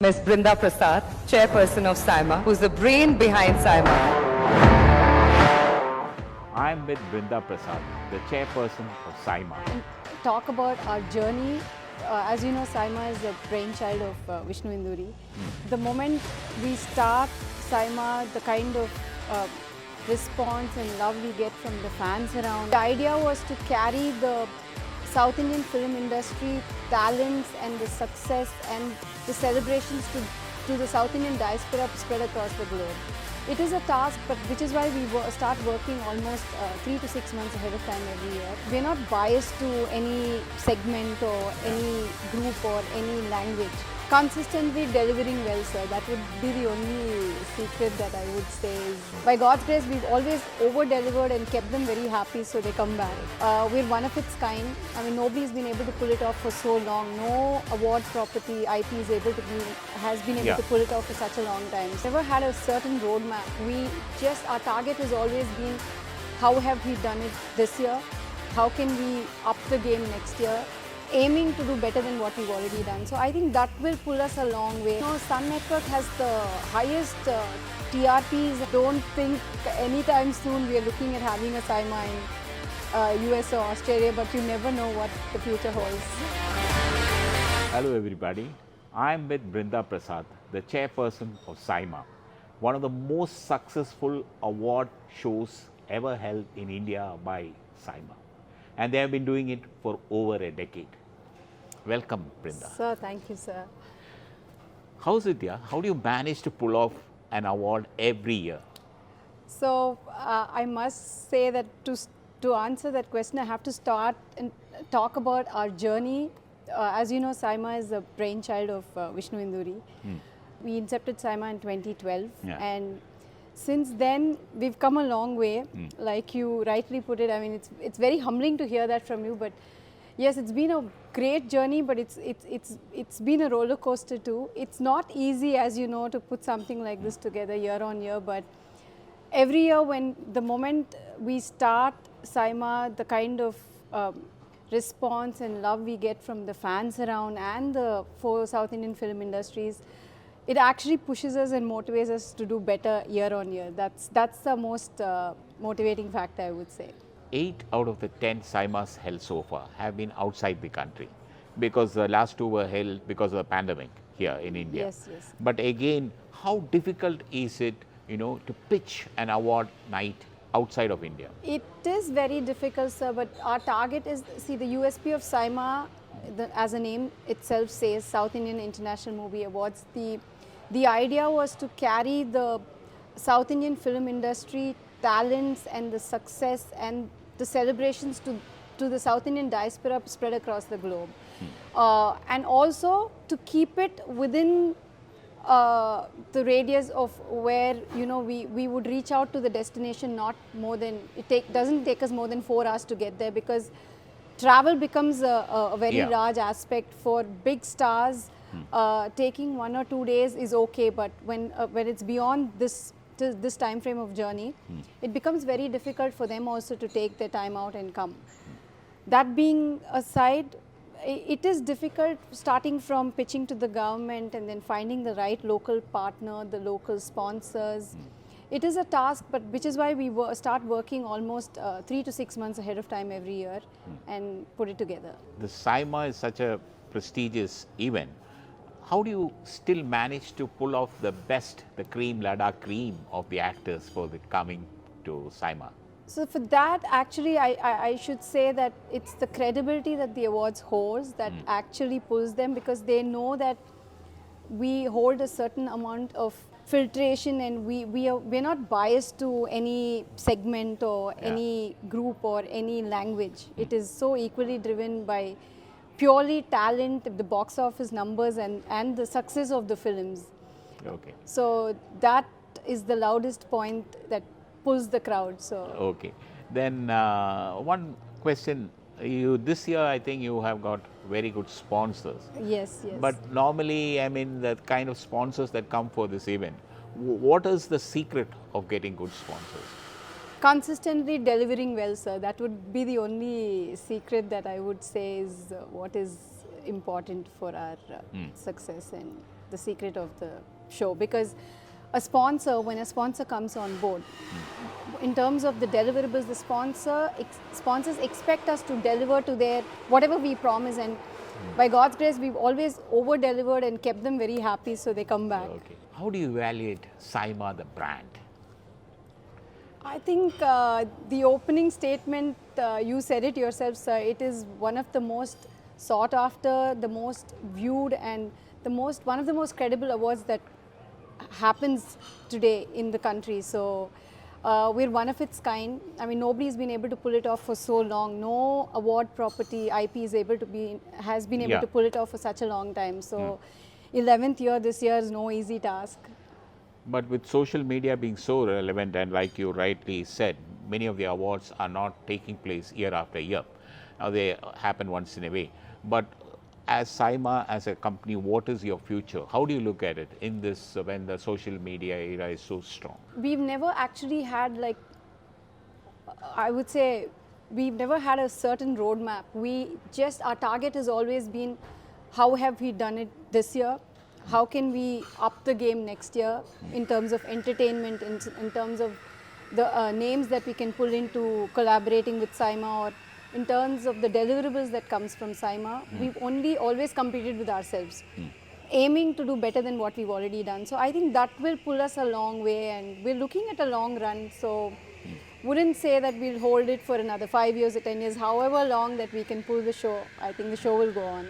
Ms. Brinda Prasad, chairperson of SIMA, who's the brain behind SIMA. I'm with Brinda Prasad, the chairperson of SIMA. Talk about our journey. As you know, SIMA is the brainchild of Vishnu Induri. The moment we start SIMA, the kind of response and love we get from the fans around. The idea was to carry the South Indian film industry talents and the success and the celebrations to the South Indian diaspora spread across the globe. It is a task, but which is why we start working almost 3 to 6 months ahead of time every year. We're not biased to any segment or any group or any language. Consistently delivering well, sir. That would be the only secret that I would say is, by God's grace, we've always over-delivered and kept them very happy, so they come back. We're one of its kind. I mean, nobody's been able to pull it off for so long. No award property IP has been able to pull it off for such a long time. Never had a certain roadmap. Our target has always been, how have we done it this year? How can we up the game next year? Aiming to do better than what we've already done. So I think that will pull us a long way. You know, Sun Network has the highest TRPs. Don't think anytime soon we are looking at having a SIMA in US or Australia, but you never know what the future holds. Hello everybody, I'm with Brinda Prasad, the chairperson of SIMA, one of the most successful award shows ever held in India by SIMA. And they have been doing it for over a decade. Welcome, Brinda. Sir, thank you, sir. How's it here? How do you manage to pull off an award every year? So I must say that to answer that question, I have to start and talk about our journey. As you know, SIMA is the brainchild of Vishnu Induri. We incepted SIMA in 2012, and since then we've come a long way. Like you rightly put it, I mean, it's very humbling to hear that from you. But yes, it's been a great journey, but it's been a roller coaster too. It's not easy, as you know, to put something like this together year on year. But every year, the moment we start SIMA, the kind of response and love we get from the fans around and the 4 South Indian film industries, it actually pushes us and motivates us to do better year on year. That's the most motivating factor, I would say. 8 out of the 10 SIMAs held so far have been outside the country, because the last 2 were held because of the pandemic here in India. Yes, yes. But again, how difficult is it, to pitch an award night outside of India? It is very difficult, sir, but our target is, see, the USP of SIMA, as the name itself says, South Indian International Movie Awards, the idea was to carry the South Indian film industry talents and the success and the celebrations to the South Indian diaspora spread across the globe. And also to keep it within the radius of where, we would reach out to the destination, not more than, doesn't take us more than 4 hours to get there, because travel becomes a very large aspect for big stars. Taking 1 or 2 days is okay, but when it's beyond this time frame of journey, it becomes very difficult for them also to take their time out and come. That being aside, it is difficult starting from pitching to the government and then finding the right local partner, the local sponsors. It is a task, but which is why we start working almost 3 to 6 months ahead of time every year and put it together. The SIMA is such a prestigious event. How do you still manage to pull off the best, the cream, Ladakh cream of the actors for the coming to SIMA? So for that, actually, I should say that it's the credibility that the awards holds that actually pulls them, because they know that we hold a certain amount of filtration, and we're not biased to any segment or any group or any language. It is so equally driven by purely talent, the box office numbers and the success of the films. Okay. So that is the loudest point that pulls the crowd. So okay. Then one question. This year, I think you have got very good sponsors. Yes, yes. But normally, I mean, the kind of sponsors that come for this event, what is the secret of getting good sponsors? Consistently delivering well, sir. That would be the only secret that I would say is what is important for our success. And the secret of the show, because a sponsor, when a sponsor comes on board, in terms of the deliverables, the sponsors expect us to deliver to their whatever we promise, and by God's grace, we've always over-delivered and kept them very happy, so they come back. Okay. How do you evaluate Saima, the brand? I think the opening statement, you said it yourself, sir. It is one of the most sought after, the most viewed, and one of the most credible awards that happens today in the country. So we're one of its kind. I mean, nobody's been able to pull it off for so long. No award property IP has been able to pull it off for such a long time. So 11th year this year is no easy task. But with social media being so relevant, and like you rightly said, many of the awards are not taking place year after year. Now they happen once in a way. But as Saima, as a company, what is your future? How do you look at it in this when the social media era is so strong? We've never actually had, like, I would say, we've never had a certain roadmap. Our target has always been, how have we done it this year? How can we up the game next year in terms of entertainment, in terms of the names that we can pull into collaborating with Saima, or in terms of the deliverables that comes from Saima. We've only always competed with ourselves, aiming to do better than what we've already done. So I think that will pull us a long way, and we're looking at a long run. So wouldn't say that we'll hold it for another 5 years or 10 years, however long that we can pull the show. I think the show will go on.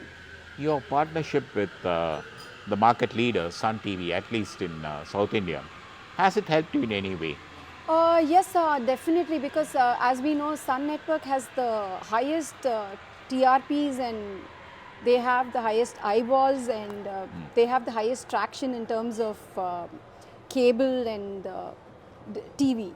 Your partnership with the market leader, Sun TV, at least in South India, has it helped you in any way? Yes, definitely, because as we know, Sun Network has the highest TRPs, and they have the highest eyeballs, and they have the highest traction in terms of cable and TV.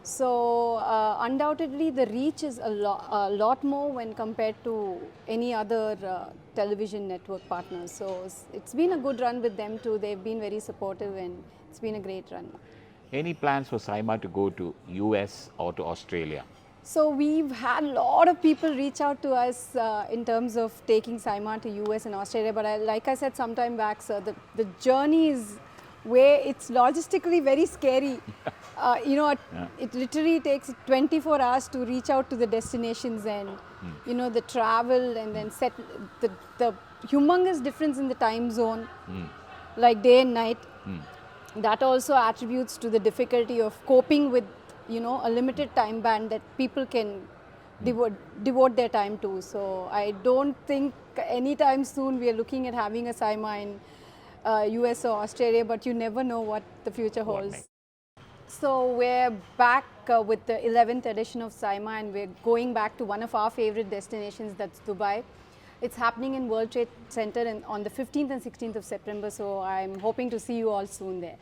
So undoubtedly the reach is a lot more when compared to any other television network partners. So it's been a good run with them too. They've been very supportive, and it's been a great run. Any plans for Saima to go to US or to Australia? So we've had a lot of people reach out to us in terms of taking Saima to US and Australia, but like I said sometime back, sir, the journey is where it's logistically very scary. It literally takes 24 hours to reach out to the destinations, and the travel, and then set the humongous difference in the time zone, like day and night. That also attributes to the difficulty of coping with a limited time band that people can devote their time to. So I don't think anytime soon we are looking at having a Saima in US or Australia, but you never know what the future holds. So we're back with the 11th edition of Saima, and we're going back to one of our favorite destinations, that's Dubai. It's happening in World Trade Center on the 15th and 16th of September, so I'm hoping to see you all soon there.